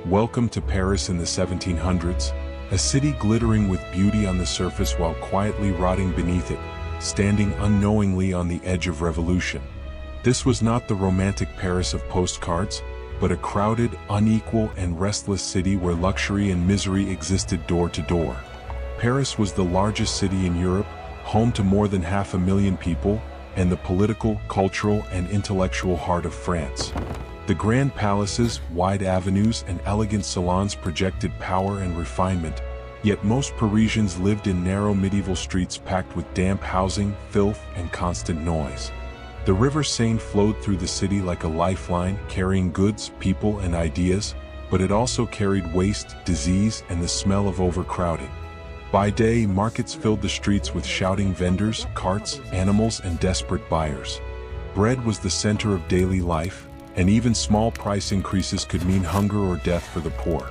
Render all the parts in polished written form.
Welcome to Paris in the 1700s, a city glittering with beauty on the surface while quietly rotting beneath it, standing unknowingly on the edge of revolution. This was not the romantic Paris of postcards, but a crowded, unequal, and restless city where luxury and misery existed door to door. Paris was the largest city in Europe, home to more than 500,000 people, and the political, cultural, and intellectual heart of France. The grand palaces, wide avenues, and elegant salons projected power and refinement, yet most Parisians lived in narrow medieval streets packed with damp housing, filth, and constant noise. The river Seine flowed through the city like a lifeline, carrying goods, people, and ideas, but it also carried waste, disease, and the smell of overcrowding. By day, markets filled the streets with shouting vendors, carts, animals, and desperate buyers. Bread was the center of daily life, and even small price increases could mean hunger or death for the poor.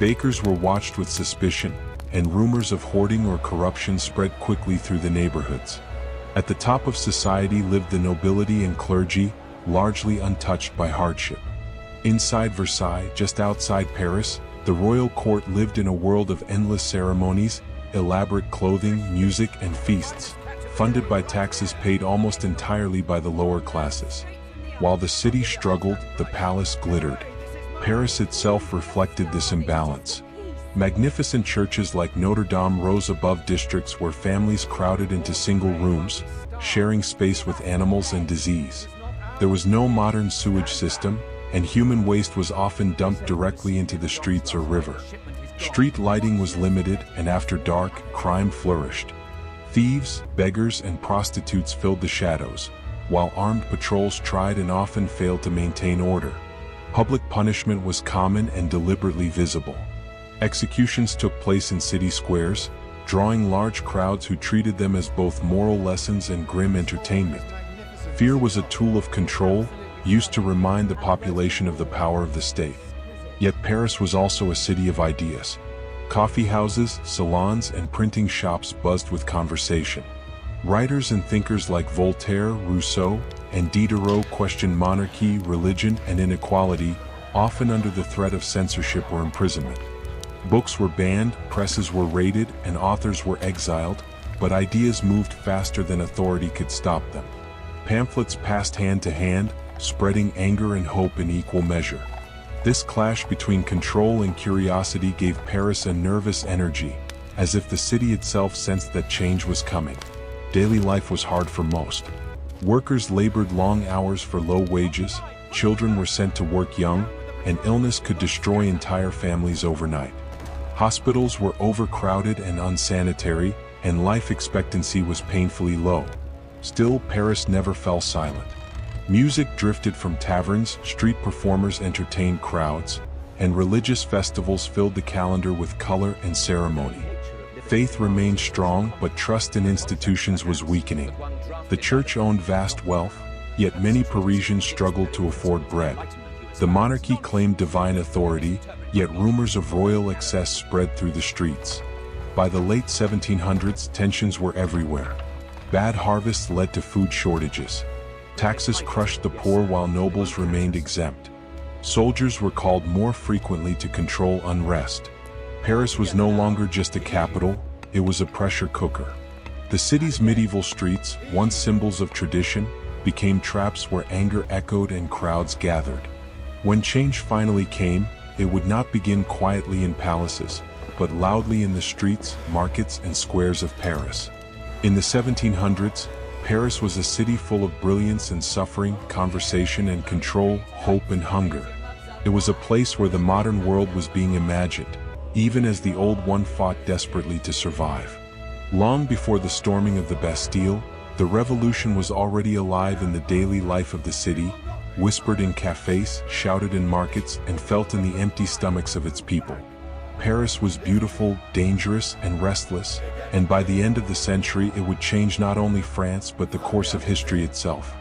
Bakers were watched with suspicion, and rumors of hoarding or corruption spread quickly through the neighborhoods. At the top of society lived the nobility and clergy, largely untouched by hardship. Inside Versailles, just outside Paris, the royal court lived in a world of endless ceremonies, elaborate clothing, music, and feasts, funded by taxes paid almost entirely by the lower classes. While the city struggled, the palace glittered. Paris itself reflected this imbalance. Magnificent churches like Notre Dame rose above districts where families crowded into single rooms, sharing space with animals and disease. There was no modern sewage system, and human waste was often dumped directly into the streets or river. Street lighting was limited, and after dark, crime flourished. Thieves, beggars, and prostitutes filled the shadows, while armed patrols tried and often failed to maintain order. Public punishment was common and deliberately visible. Executions took place in city squares, drawing large crowds who treated them as both moral lessons and grim entertainment. Fear was a tool of control, used to remind the population of the power of the state. Yet Paris was also a city of ideas. Coffee houses, salons, and printing shops buzzed with conversation. Writers and thinkers like Voltaire, Rousseau, and Diderot questioned monarchy, religion, and inequality, often under the threat of censorship or imprisonment. Books were banned, presses were raided, and authors were exiled, but ideas moved faster than authority could stop them. Pamphlets passed hand to hand, spreading anger and hope in equal measure. This clash between control and curiosity gave Paris a nervous energy, as if the city itself sensed that change was coming. Daily life was hard for most. Workers labored long hours for low wages, children were sent to work young, and illness could destroy entire families overnight. Hospitals were overcrowded and unsanitary, and life expectancy was painfully low. Still, Paris never fell silent. Music drifted from taverns, street performers entertained crowds, and religious festivals filled the calendar with color and ceremony. Faith remained strong, but trust in institutions was weakening. The church owned vast wealth, yet many Parisians struggled to afford bread. The monarchy claimed divine authority, yet rumors of royal excess spread through the streets. By the late 1700s, tensions were everywhere. Bad harvests led to food shortages. Taxes crushed the poor while nobles remained exempt. Soldiers were called more frequently to control unrest. Paris was no longer just a capital, it was a pressure cooker. The city's medieval streets, once symbols of tradition, became traps where anger echoed and crowds gathered. When change finally came, it would not begin quietly in palaces, but loudly in the streets, markets, and squares of Paris. In the 1700s, Paris was a city full of brilliance and suffering, conversation and control, hope and hunger. It was a place where the modern world was being imagined, even as the old one fought desperately to survive. Long before the storming of the Bastille, the revolution was already alive in the daily life of the city, whispered in cafes, shouted in markets, and felt in the empty stomachs of its people. Paris was beautiful, dangerous, and restless, and by the end of the century it would change not only France but the course of history itself.